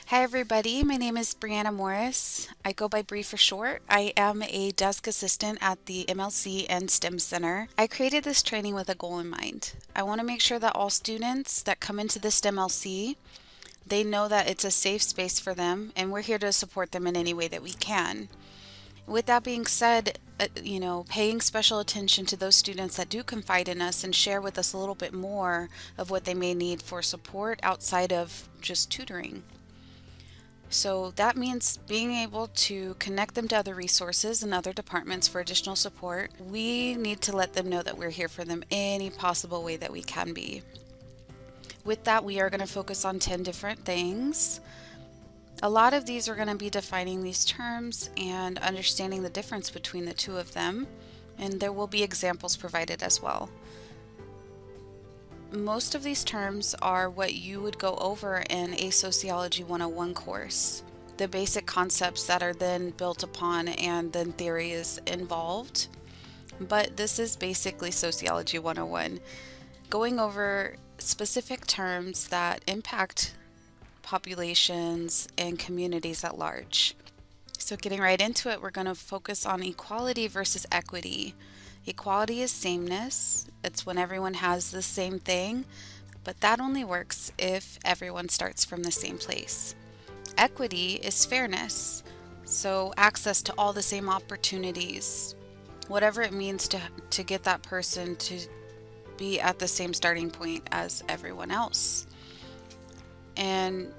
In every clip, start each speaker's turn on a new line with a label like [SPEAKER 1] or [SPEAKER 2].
[SPEAKER 1] Hi everybody, my name is Brianna Morris. I go by Bree for short. I am a desk assistant at the MLC and STEM Center. I created this training with a goal in mind. I want to make sure that all students that come into the STEM LC, they know that it's a safe space for them and we're here to support them in any way that we can. With that being said, paying special attention to those students that do confide in us and share with us a little bit more of what they may need for support outside of just tutoring. So that means being able to connect them to other resources and other departments for additional support. We need to let them know that we're here for them any possible way that we can be. With that, we are going to focus on 10 different things. A lot of these are going to be defining these terms and understanding the difference between the two of them, and there will be examples provided as well. Most of these terms are what you would go over in a Sociology 101 course. The basic concepts that are then built upon and then theory is involved. But this is basically Sociology 101, going over specific terms that impact populations and communities at large. So getting right into it, we're going to focus on equality versus equity. Equality is sameness. It's when everyone has the same thing, but that only works if everyone starts from the same place. Equity is fairness, so access to all the same opportunities, whatever it means to get that person to be at the same starting point as everyone else. And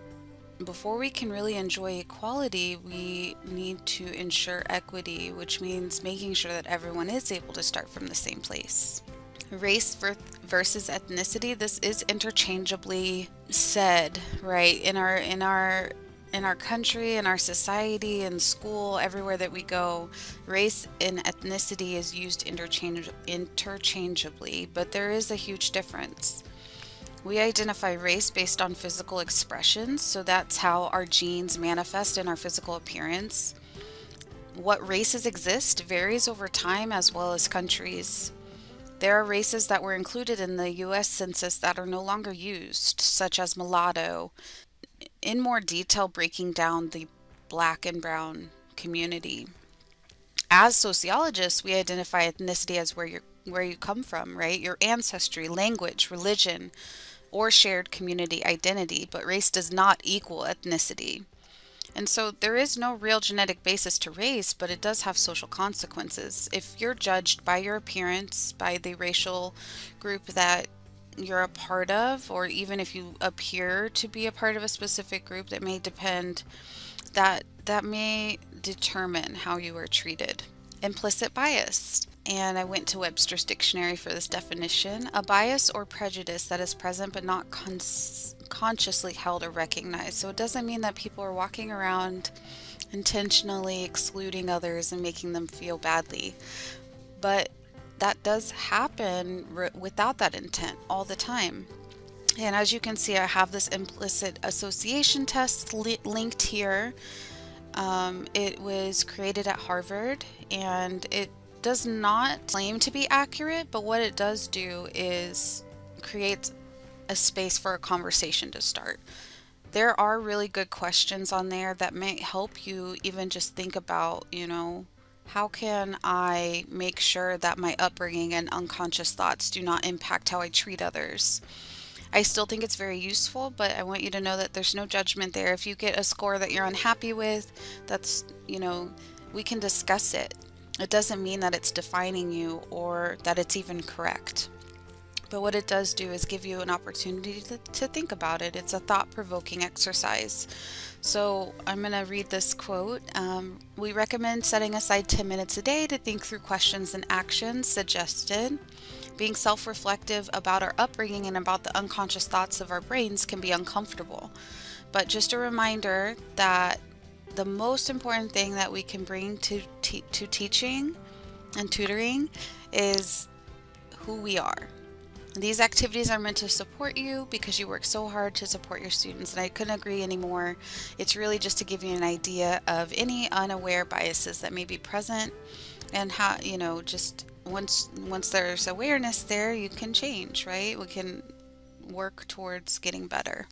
[SPEAKER 1] before we can really enjoy equality, we need to ensure equity, which means making sure that everyone is able to start from the same place. Race versus ethnicity, this is interchangeably said, right? In our country, in our society, in school, everywhere that we go, race and ethnicity is used interchangeably, but there is a huge difference. We identify race based on physical expressions, so that's how our genes manifest in our physical appearance. What races exist varies over time as well as countries. There are races that were included in the US Census that are no longer used, such as mulatto, in more detail breaking down the black and brown community. As sociologists, we identify ethnicity as where you come from, right? Your ancestry, language, religion, or shared community identity, but race does not equal ethnicity. And so there is no real genetic basis to race, but it does have social consequences. If you're judged by your appearance, by the racial group that you're a part of, or even if you appear to be a part of a specific group, that may depend, that may determine how you are treated. Implicit bias. And I went to Webster's dictionary for this definition: a bias or prejudice that is present but not consciously held or recognized. So it doesn't mean that people are walking around intentionally excluding others and making them feel badly, but that does happen without that intent all the time. And as you can see, I have this implicit association test linked here. It was created at Harvard, and it does not claim to be accurate, but what it does do is create a space for a conversation to start. There are really good questions on there that may help you even just think about, how can I make sure that my upbringing and unconscious thoughts do not impact how I treat others? I still think it's very useful, but I want you to know that there's no judgment there. If you get a score that you're unhappy with, that's, we can discuss it. It doesn't mean that it's defining you or that it's even correct. But what it does do is give you an opportunity to think about it. It's a thought-provoking exercise. So I'm going to read this quote. We recommend setting aside 10 minutes a day to think through questions and actions suggested. Being self-reflective about our upbringing and about the unconscious thoughts of our brains can be uncomfortable. But just a reminder that the most important thing that we can bring to teaching and tutoring is who we are. These activities are meant to support you because you work so hard to support your students, and I couldn't agree anymore. It's really just to give you an idea of any unaware biases that may be present and how, just once there's awareness there, you can change, right? We can work towards getting better.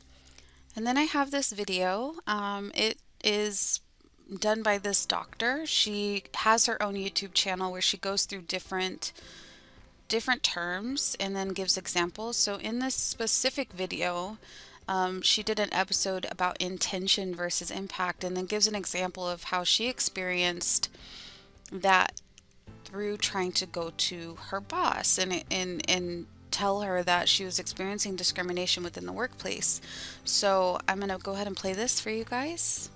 [SPEAKER 1] And then I have this video. It is done by this doctor. She has her own YouTube channel where she goes through different terms and then gives examples. So in this specific video, she did an episode about intention versus impact, and then gives an example of how she experienced that through trying to go to her boss and tell her that she was experiencing discrimination within the workplace. So I'm going to go ahead and play this for you guys.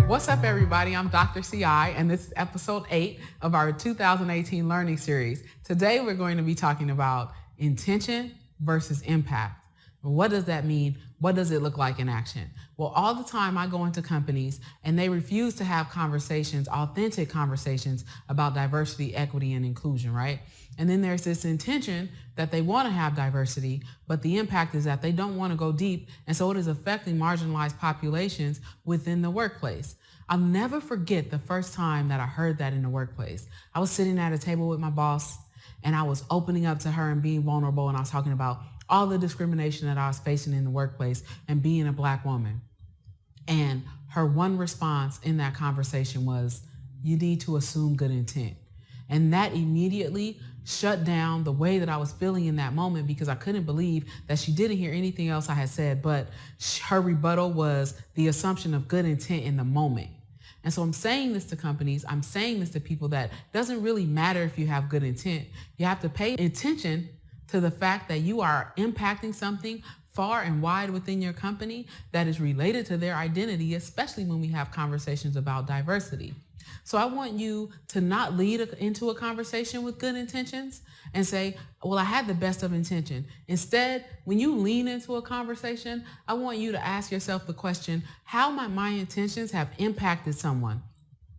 [SPEAKER 2] What's up, everybody? I'm Dr. CI, and this is episode 8 of our 2018 learning series. Today, we're going to be talking about intention versus impact. What does that mean? What does it look like in action? Well, all the time I go into companies and they refuse to have conversations, authentic conversations about diversity, equity, and inclusion, right? And then there's this intention that they want to have diversity, but the impact is that they don't want to go deep, and so it is affecting marginalized populations within the workplace. I'll never forget the first time that I heard that in the workplace. I was sitting at a table with my boss, and I was opening up to her and being vulnerable, and I was talking about all the discrimination that I was facing in the workplace and being a Black woman. And her one response in that conversation was, "You need to assume good intent." And that immediately shut down the way that I was feeling in that moment, because I couldn't believe that she didn't hear anything else I had said, but her rebuttal was the assumption of good intent in the moment. And so I'm saying this to companies, I'm saying this to people, that it doesn't really matter if you have good intent. You have to pay attention to the fact that you are impacting something far and wide within your company that is related to their identity, especially when we have conversations about diversity. So I want you to not lead into a conversation with good intentions and say, well, I had the best of intention. Instead, when you lean into a conversation, I want you to ask yourself the question, how might my intentions have impacted someone?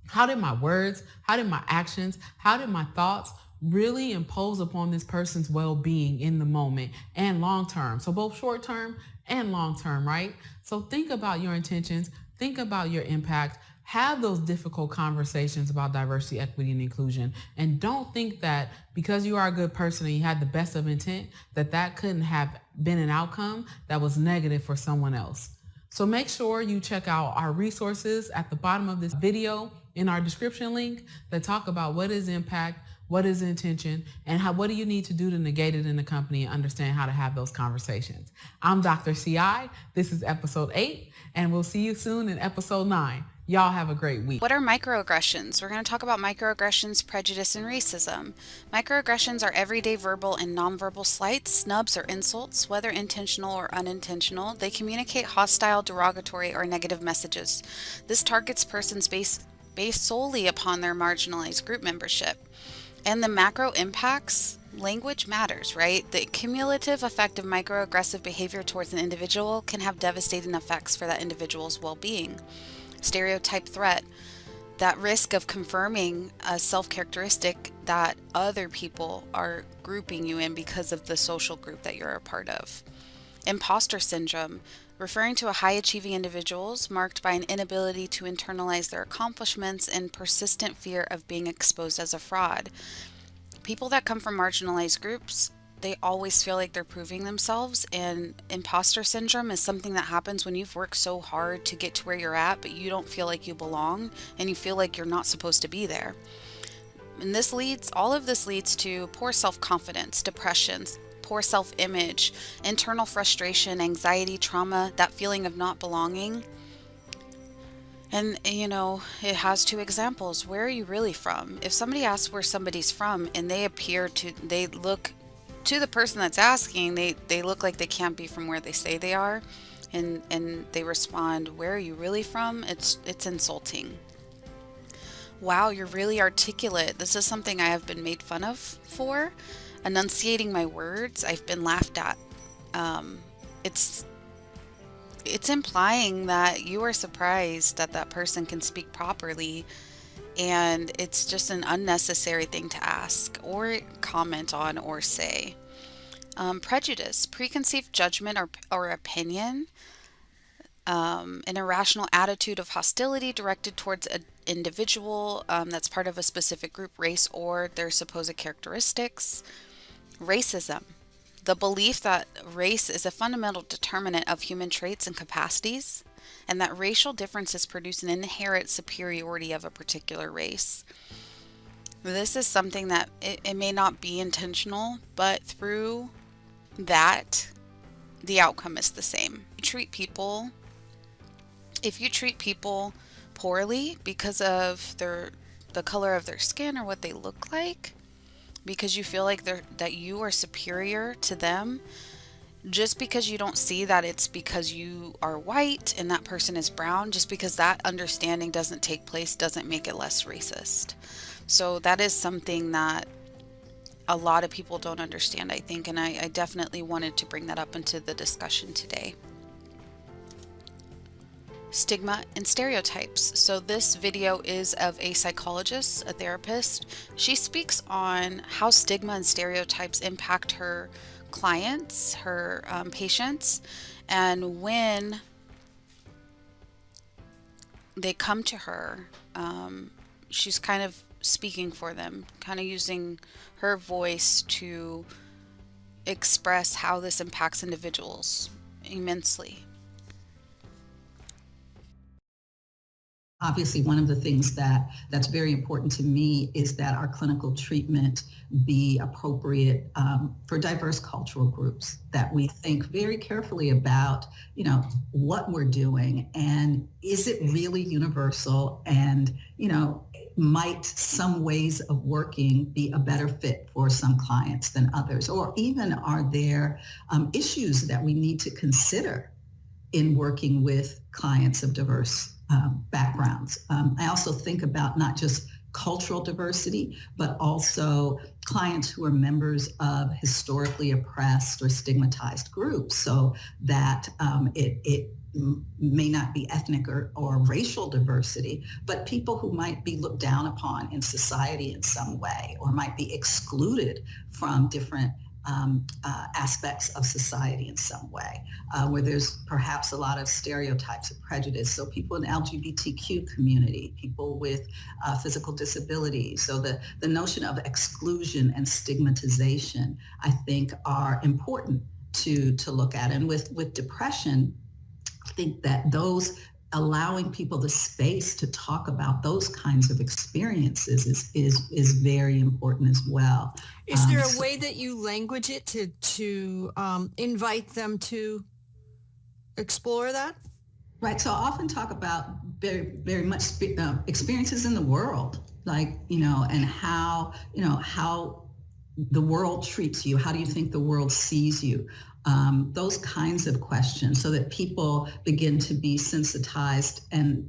[SPEAKER 2] How did my words, how did my actions, how did my thoughts really impose upon this person's well-being in the moment and long-term? So both short-term and long-term, right? So think about your intentions, think about your impact, have those difficult conversations about diversity, equity, and inclusion. And don't think that because you are a good person and you had the best of intent, that couldn't have been an outcome that was negative for someone else. So make sure you check out our resources at the bottom of this video in our description link that talk about what is impact, what is intention, and what do you need to do to negate it in the company and understand how to have those conversations. I'm Dr. CI. This is episode 8, and we'll see you soon in episode 9. Y'all have a great week.
[SPEAKER 1] What are microaggressions? We're going to talk about microaggressions, prejudice, and racism. Microaggressions are everyday verbal and nonverbal slights, snubs, or insults, whether intentional or unintentional. They communicate hostile, derogatory, or negative messages. This targets persons based solely upon their marginalized group membership. And the macro impacts, language matters, right? The cumulative effect of microaggressive behavior towards an individual can have devastating effects for that individual's well-being. Stereotype threat, that risk of confirming a self-characteristic that other people are grouping you in because of the social group that you're a part of. Imposter syndrome, referring to a high-achieving individuals marked by an inability to internalize their accomplishments and persistent fear of being exposed as a fraud. People that come from marginalized groups, they always feel like they're proving themselves, and imposter syndrome is something that happens when you've worked so hard to get to where you're at, but you don't feel like you belong and you feel like you're not supposed to be there. And all of this leads to poor self-confidence, depressions, poor self-image, internal frustration, anxiety, trauma, that feeling of not belonging. And, it has two examples. Where are you really from? If somebody asks where somebody's from and they look to the person that's asking, they look like they can't be from where they say they are, and they respond, "Where are you really from?" It's insulting. "Wow, you're really articulate." This is something I have been made fun of for. Enunciating my words, I've been laughed at. It's implying that you are surprised that that person can speak properly, and it's just an unnecessary thing to ask or comment on or say. Prejudice, preconceived judgment or opinion, an irrational attitude of hostility directed towards an individual that's part of a specific group, race, or their supposed characteristics. Racism, the belief that race is a fundamental determinant of human traits and capacities, and that racial differences produce an inherent superiority of a particular race. This is something that it may not be intentional, but through that, the outcome is the same. If you treat people poorly because of the color of their skin or what they look like, because you feel like that you are superior to them, just because you don't see that it's because you are white and that person is brown, just because that understanding doesn't take place doesn't make it less racist. So that is something that a lot of people don't understand, I think, and I definitely wanted to bring that up into the discussion today. Stigma and stereotypes. So this video is of a psychologist, a therapist. She speaks on how stigma and stereotypes impact her clients, her patients, and when they come to her, she's kind of speaking for them, kind of using her voice to express how this impacts individuals immensely.
[SPEAKER 3] Obviously, one of the things that's very important to me is that our clinical treatment be appropriate for diverse cultural groups, that we think very carefully about, what we're doing, and is it really universal, and, might some ways of working be a better fit for some clients than others, or even are there issues that we need to consider in working with clients of diverse backgrounds. I also think about not just cultural diversity, but also clients who are members of historically oppressed or stigmatized groups, so that it may not be ethnic or racial diversity, but people who might be looked down upon in society in some way, or might be excluded from different aspects of society in some way, where there's perhaps a lot of stereotypes of prejudice. So people in the LGBTQ community, people with physical disabilities. So the notion of exclusion and stigmatization, I think, are important to look at. And with depression, I think that those allowing people the space to talk about those kinds of experiences is very important as well.
[SPEAKER 4] Is there a way that you language it to invite them to explore that?
[SPEAKER 3] Right. So I often talk about very, very much experiences in the world, like, and how the world treats you. How do you think the world sees you? Those kinds of questions, so that people begin to be sensitized. And,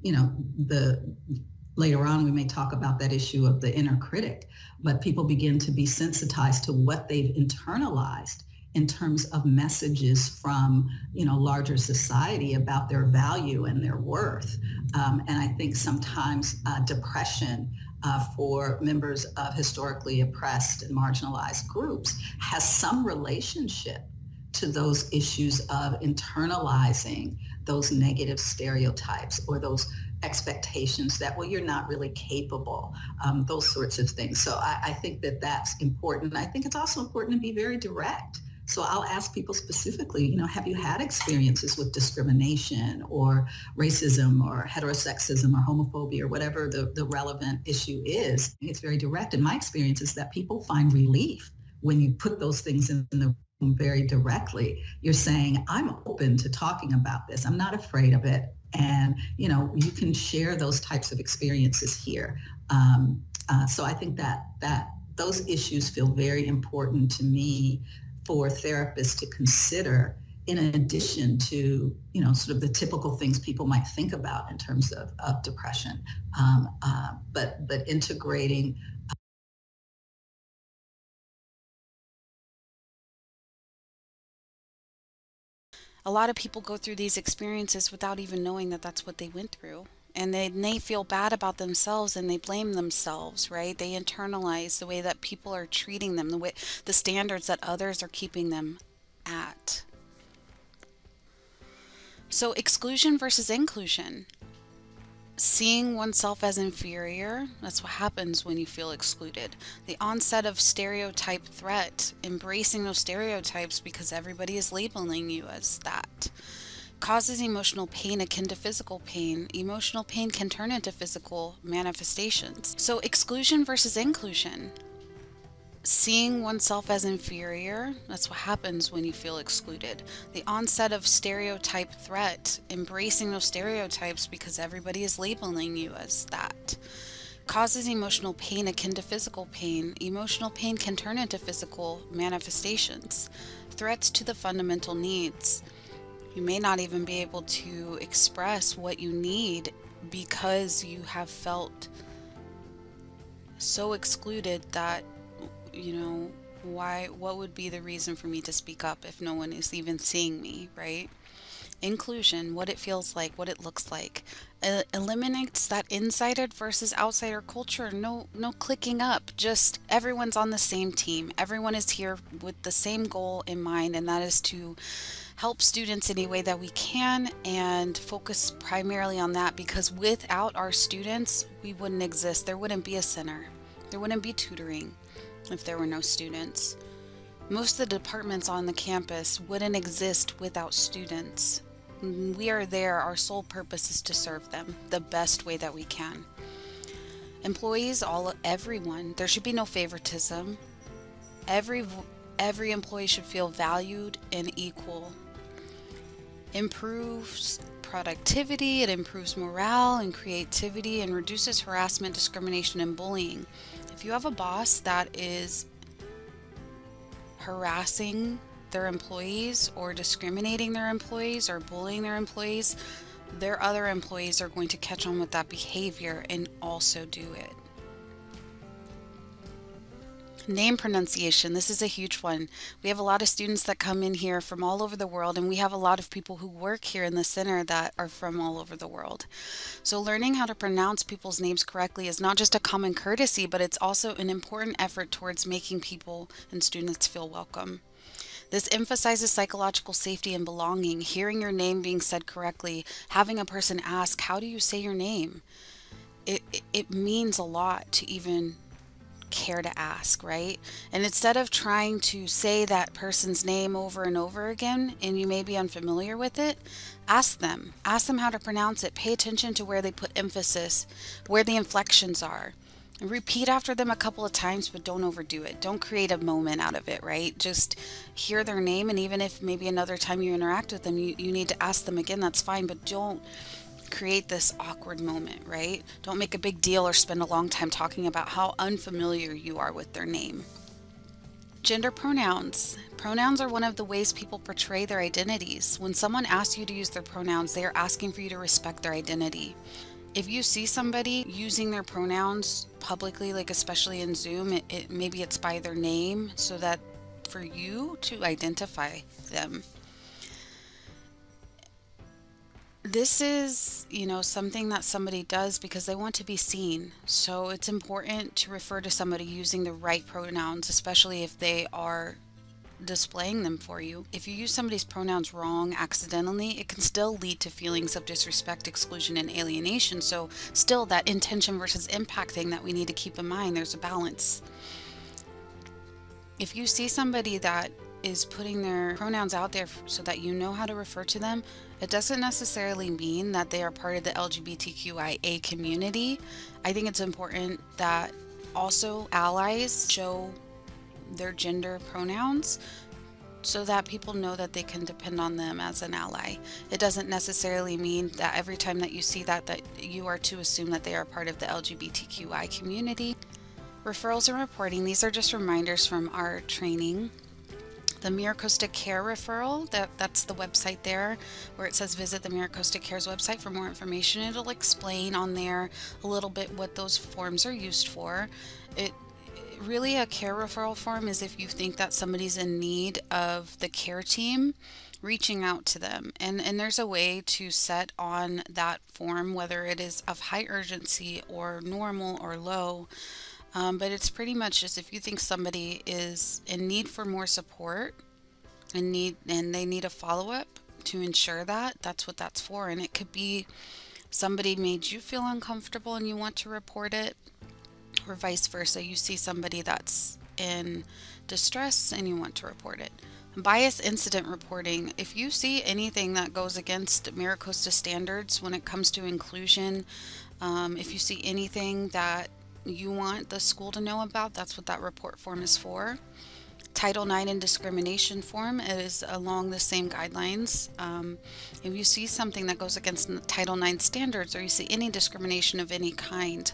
[SPEAKER 3] later on, we may talk about that issue of the inner critic, but people begin to be sensitized to what they've internalized in terms of messages from, larger society about their value and their worth. And I think sometimes depression for members of historically oppressed and marginalized groups has some relationship to those issues of internalizing those negative stereotypes or those expectations that, well, you're not really capable, those sorts of things. So I think that that's important. I think it's also important to be very direct. So I'll ask people specifically, have you had experiences with discrimination or racism or heterosexism or homophobia or whatever the relevant issue is? It's very direct. And my experience is that people find relief when you put those things in the room very directly. You're saying, I'm open to talking about this. I'm not afraid of it. And, you can share those types of experiences here. So I think that those issues feel very important to me for therapists to consider, in addition to, sort of the typical things people might think about in terms of depression, but integrating.
[SPEAKER 1] A lot of people go through these experiences without even knowing that that's what they went through. And they feel bad about themselves and they blame themselves, right? They internalize the way that people are treating them, the standards that others are keeping them at. So exclusion versus inclusion. Seeing oneself as inferior, that's what happens when you feel excluded. The onset of stereotype threat, embracing those stereotypes because everybody is labeling you as that. Causes emotional pain akin to physical pain. Emotional pain can turn into physical manifestations. So, exclusion versus inclusion. Seeing oneself as inferior, that's what happens when you feel excluded. The onset of stereotype threat, embracing those stereotypes because everybody is labeling you as that. Causes emotional pain akin to physical pain. Emotional pain can turn into physical manifestations. Threats to the fundamental needs. You may not even be able to express what you need because you have felt so excluded that, what would be the reason for me to speak up if no one is even seeing me, right? Inclusion, what it feels like, what it looks like, eliminates that insider versus outsider culture. No clicking up, just everyone's on the same team. Everyone is here with the same goal in mind, and that is to help students any way that we can and focus primarily on that, because without our students, we wouldn't exist. There wouldn't be a center. There wouldn't be tutoring if there were no students. Most of the departments on the campus wouldn't exist without students. We are there. Our sole purpose is to serve them the best way that we can. Employees, everyone. There should be no favoritism. Every employee should feel valued and equal. Improves productivity, it improves morale and creativity, and reduces harassment, discrimination, and bullying. If you have a boss that is harassing their employees or discriminating their employees or bullying their employees, their other employees are going to catch on with that behavior and also do it. Name pronunciation. This is a huge one. We have a lot of students that come in here from all over the world, and we have a lot of people who work here in the center that are from all over the world. So learning how to pronounce people's names correctly is not just a common courtesy, but it's also an important effort towards making people and students feel welcome. This emphasizes psychological safety and belonging. Hearing your name being said correctly, having a person ask, "How do you say your name?" It means a lot to even care to ask, right? And instead of trying to say that person's name over and over again and you may be unfamiliar with it, ask them how to pronounce it. Pay attention to where they put emphasis, where the inflections are. Repeat after them a couple of times, but don't overdo it. Don't create a moment out of it, right? Just hear their name, and even if maybe another time you interact with them, you need to ask them again, that's fine, but don't create this awkward moment, right? Don't make a big deal or spend a long time talking about how unfamiliar you are with their name. Gender pronouns. Pronouns are one of the ways people portray their identities. When someone asks you to use their pronouns, they are asking for you to respect their identity. If you see somebody using their pronouns publicly, like especially in Zoom, maybe it's by their name so that for you to identify them. This is, something that somebody does because they want to be seen. So it's important to refer to somebody using the right pronouns, especially if they are displaying them for you. If you use somebody's pronouns wrong accidentally, it can still lead to feelings of disrespect, exclusion, and alienation. So still that intention versus impact thing that we need to keep in mind, there's a balance. If you see somebody that is putting their pronouns out there so that you know how to refer to them, it doesn't necessarily mean that they are part of the LGBTQIA community. I think it's important that also allies show their gender pronouns so that people know that they can depend on them as an ally. It doesn't necessarily mean that every time that you see that you are to assume that they are part of the LGBTQI community. Referrals and reporting, these are just reminders from our training. The MiraCosta Care referral, that's the website there where it says visit the MiraCosta Care's website for more information. It'll explain on there a little bit what those forms are used for. Really, a care referral form is if you think that somebody's in need of the care team reaching out to them. And there's a way to set on that form whether it is of high urgency or normal or low. But it's pretty much just if you think somebody is in need for more support and they need a follow-up to ensure that, that's what that's for. And it could be somebody made you feel uncomfortable and you want to report it, or vice versa. You see somebody that's in distress and you want to report it. Bias incident reporting. If you see anything that goes against MiraCosta standards when it comes to inclusion, if you see anything that you want the school to know about, that's what that report form is for. Title IX and discrimination form is along the same guidelines. If you see something that goes against Title IX standards, or you see any discrimination of any kind,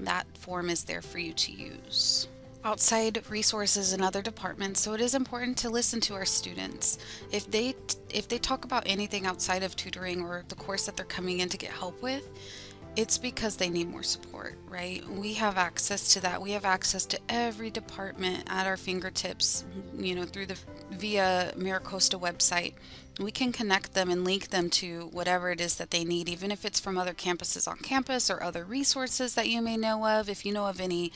[SPEAKER 1] that form is there for you to use. Outside resources in other departments, so it is important to listen to our students. If they talk about anything outside of tutoring or the course that they're coming in to get help with, it's because they need more support, right? We have access to that. We have access to every department at our fingertips, through the via MiraCosta website. We can connect them and link them to whatever it is that they need, even if it's from other campuses on campus or other resources that you may know of. If you know of any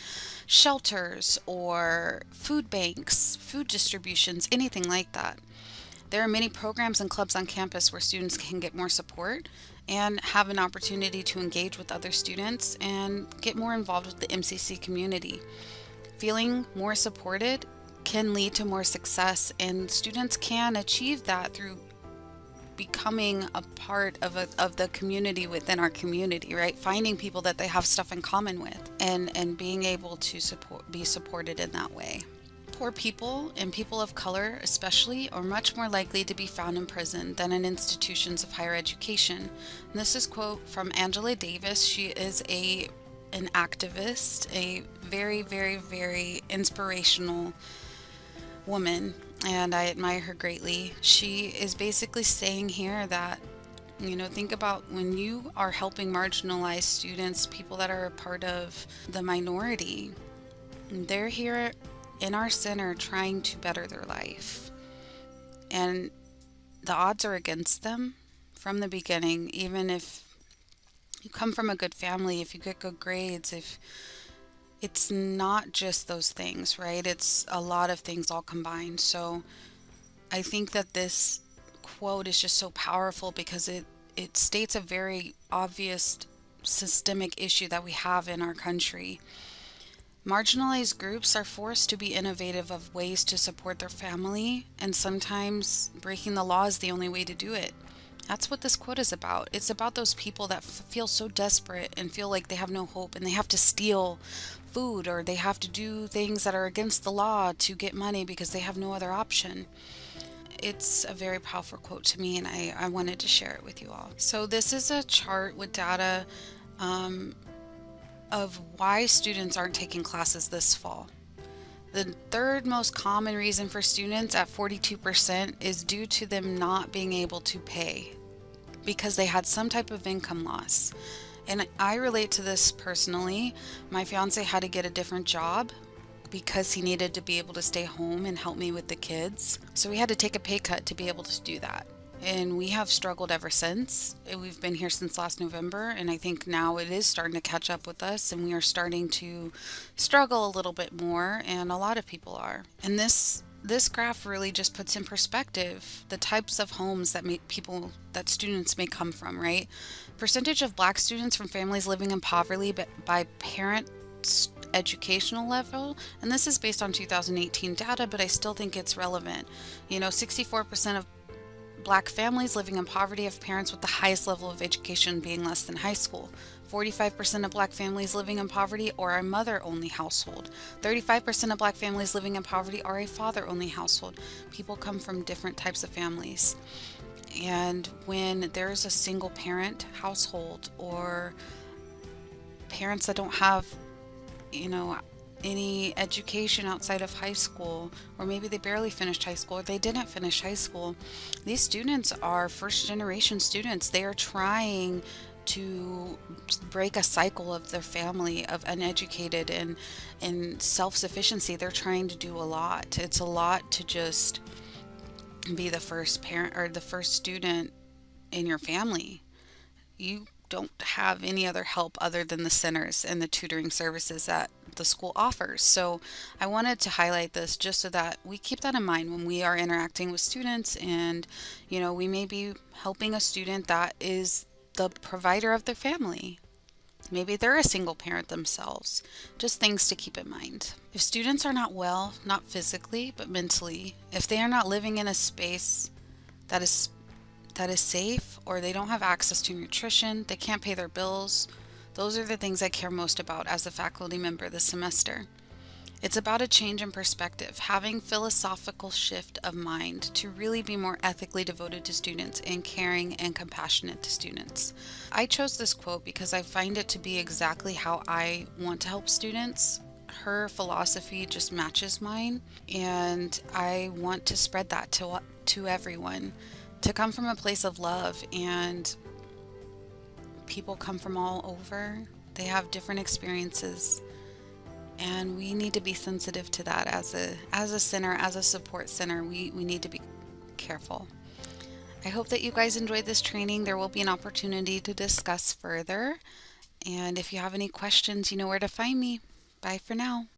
[SPEAKER 1] shelters or food banks, food distributions, anything like that. There are many programs and clubs on campus where students can get more support and have an opportunity to engage with other students and get more involved with the MCC community. Feeling more supported can lead to more success, and students can achieve that through becoming a part of the community within our community, right? Finding people that they have stuff in common with, and being able to be supported in that way. Poor people and people of color especially are much more likely to be found in prison than in institutions of higher education. And this is a quote from Angela Davis. She is an activist, a very, very, very inspirational woman, and I admire her greatly. She is basically saying here that, think about when you are helping marginalized students, people that are a part of the minority, they're here in our center trying to better their life. And the odds are against them from the beginning, even if you come from a good family, if you get good grades, if it's not just those things, right? It's a lot of things all combined. So I think that this quote is just so powerful because it states a very obvious systemic issue that we have in our country. Marginalized groups are forced to be innovative of ways to support their family, and sometimes breaking the law is the only way to do it. That's what this quote is about. It's about those people that feel so desperate and feel like they have no hope, and they have to steal food or they have to do things that are against the law to get money because they have no other option. It's a very powerful quote to me, and I wanted to share it with you all. So this is a chart with data of why students aren't taking classes this fall. The third most common reason for students at 42% is due to them not being able to pay because they had some type of income loss. And I relate to this personally. My fiance had to get a different job because he needed to be able to stay home and help me with the kids. So we had to take a pay cut to be able to do that. And we have struggled ever since. We've been here since last November, and I think now it is starting to catch up with us, and we are starting to struggle a little bit more, and a lot of people are. And this graph really just puts in perspective the types of homes that students may come from, right? Percentage of Black students from families living in poverty by parents' educational level, and this is based on 2018 data, but I still think it's relevant. 64% of Black families living in poverty have parents with the highest level of education being less than high school. 45% of Black families living in poverty are a mother-only household. 35% of Black families living in poverty are a father-only household. People come from different types of families. And when there's a single parent household or parents that don't have, any education outside of high school, or maybe they barely finished high school or they didn't finish high school, these students are first generation students. They are trying to break a cycle of their family of uneducated and self-sufficiency. They're trying to do a lot. It's a lot to just be the first parent or the first student in your family. You don't have any other help other than the centers and the tutoring services that the school offers. So I wanted to highlight this just so that we keep that in mind when we are interacting with students, and we may be helping a student that is the provider of their family. Maybe they're a single parent themselves. Just things to keep in mind. If students are not well, not physically, but mentally, if they are not living in a space that is safe, or they don't have access to nutrition, they can't pay their bills, those are the things I care most about as a faculty member this semester. It's about a change in perspective, having philosophical shift of mind to really be more ethically devoted to students and caring and compassionate to students. I chose this quote because I find it to be exactly how I want to help students. Her philosophy just matches mine, and I want to spread that to everyone, to come from a place of love. And people come from all over. They have different experiences. And we need to be sensitive to that as a center, as a support center. We need to be careful. I hope that you guys enjoyed this training. There will be an opportunity to discuss further. And if you have any questions, you know where to find me. Bye for now.